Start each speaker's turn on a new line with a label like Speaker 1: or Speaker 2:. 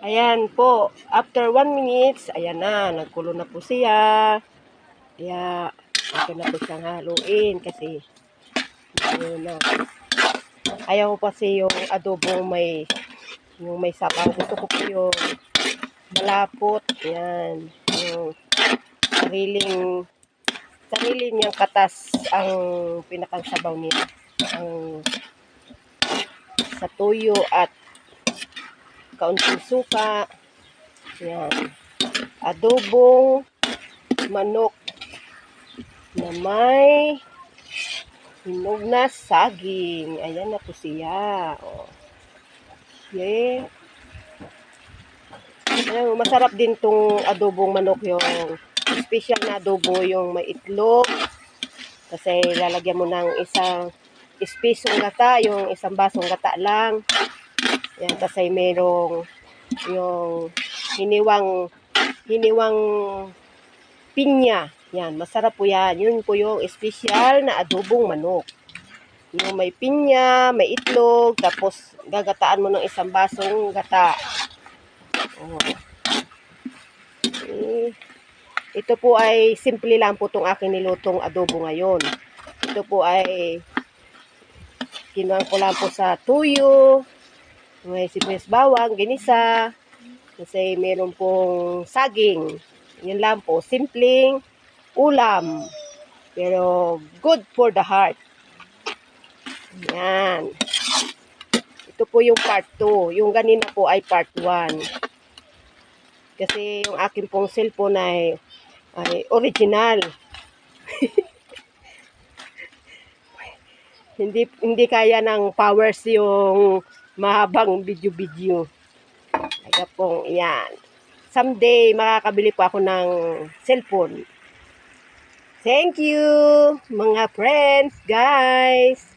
Speaker 1: Ayan po, after 1 minutes, ayan na, nagkulo na po siya. Kaya, ito na po siyang haluin kasi, ayun na. Ayaw ko kasi yung adobo yung may sabaw. Gusto ko po yung malapot. Ayan, yung sarili niyang katas ang pinakang sabaw niya. Ang sa tuyo at kaunting suka. Yan. Adobong manok na may hinog na saging. Ayan na po siya. O. Okay. Ayan, masarap din tong adobong manok, yung special na adobo, yung may itlog. Kasi lalagyan mo ng isang ispisong gata, yung isang basong gata lang. Yan, kasi merong yung hiniwang pinya. Yan, masarap po yan. Yun po yung special na adobong manok. Yung may pinya, may itlog, tapos gagataan mo ng isang basong gata. Oh. Okay. Ito po ay simple lang po itong aking nilutong adobo ngayon. Ito po ay kinuha ko lang po sa tuyo, may sibuyas bawang, ginisa, kasi meron pong saging. Yan lang po, simpleng ulam, pero good for the heart. Yan. Ito po yung part 2. Yung ganina po ay part 1. Kasi yung akin pong cellphone ay original. hindi kaya ng powers yung mahabang video. Kaya pong yan. Someday makakabili po ako ng cellphone. Thank you mga friends, guys.